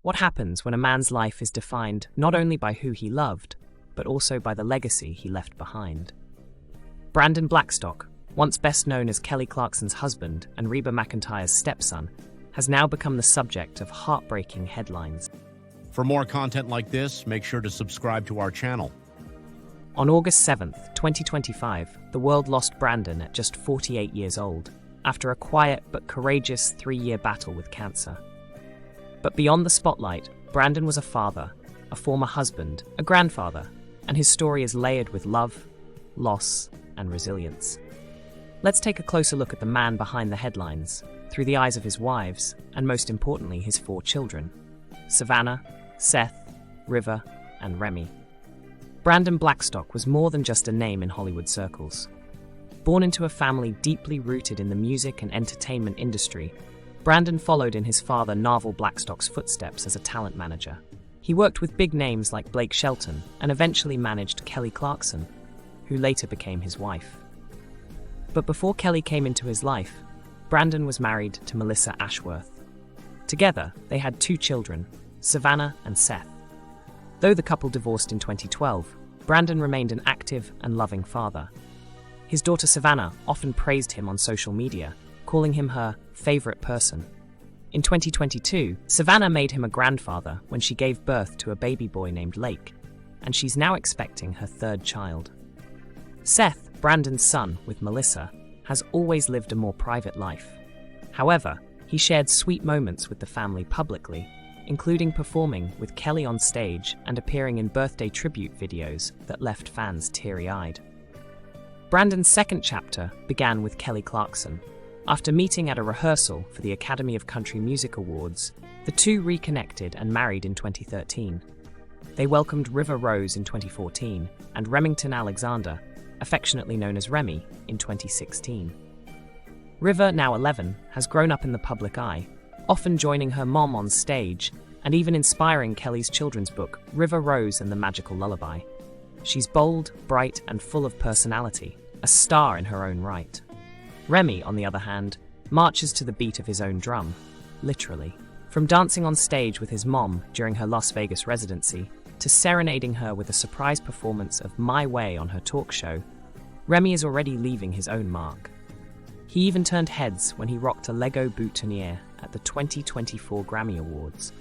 What happens when a man's life is defined not only by who he loved, but also by the legacy he left behind? Brandon Blackstock, once best known as Kelly Clarkson's husband and Reba McEntire's stepson, has now become the subject of heartbreaking headlines. For more content like this, make sure to subscribe to our channel. On August 7th, 2025, the world lost Brandon at just 48 years old, after a quiet but courageous 3-year battle with cancer. But beyond the spotlight, Brandon was a father, a former husband, a grandfather, and his story is layered with love, loss, and resilience. Let's take a closer look at the man behind the headlines, through the eyes of his wives, and most importantly, his 4 children: Savannah, Seth, River, and Remy. Brandon Blackstock was more than just a name in Hollywood circles. Born into a family deeply rooted in the music and entertainment industry, Brandon followed in his father Narvel Blackstock's footsteps as a talent manager. He worked with big names like Blake Shelton and eventually managed Kelly Clarkson, who later became his wife. But before Kelly came into his life, Brandon was married to Melissa Ashworth. Together, they had 2 children, Savannah and Seth. Though the couple divorced in 2012, Brandon remained an active and loving father. His daughter Savannah often praised him on social media, calling him her favorite person. In 2022, Savannah made him a grandfather when she gave birth to a baby boy named Lake, and she's now expecting her 3rd child. Seth, Brandon's son with Melissa, has always lived a more private life. However, he shared sweet moments with the family publicly, including performing with Kelly on stage and appearing in birthday tribute videos that left fans teary-eyed. Brandon's 2nd chapter began with Kelly Clarkson. After meeting at a rehearsal for the Academy of Country Music Awards, the 2 reconnected and married in 2013. They welcomed River Rose in 2014 and Remington Alexander, affectionately known as Remy, in 2016. River, now 11, has grown up in the public eye, often joining her mom on stage and even inspiring Kelly's children's book, River Rose and the Magical Lullaby. She's bold, bright, and full of personality, a star in her own right. Remy, on the other hand, marches to the beat of his own drum, literally. From dancing on stage with his mom during her Las Vegas residency to serenading her with a surprise performance of My Way on her talk show, Remy is already leaving his own mark. He even turned heads when he rocked a Lego boutonniere at the 2024 Grammy Awards,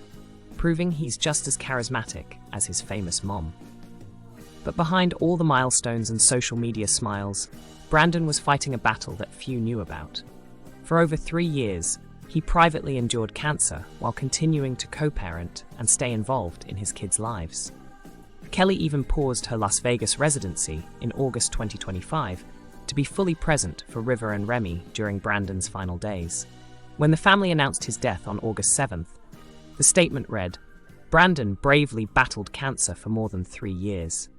proving he's just as charismatic as his famous mom. But behind all the milestones and social media smiles, Brandon was fighting a battle that few knew about. For over 3 years, he privately endured cancer while continuing to co-parent and stay involved in his kids' lives. Kelly even paused her Las Vegas residency in August 2025 to be fully present for River and Remy during Brandon's final days. When the family announced his death on August 7th, the statement read, "Brandon bravely battled cancer for more than 3 years.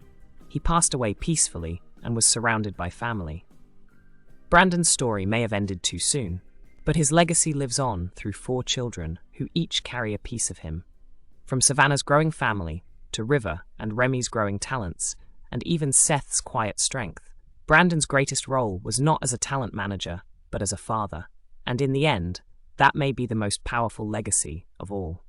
He passed away peacefully and was surrounded by family." Brandon's story may have ended too soon, but his legacy lives on through 4 children who each carry a piece of him. From Savannah's growing family to River and Remy's growing talents, and even Seth's quiet strength, Brandon's greatest role was not as a talent manager, but as a father. And in the end, that may be the most powerful legacy of all.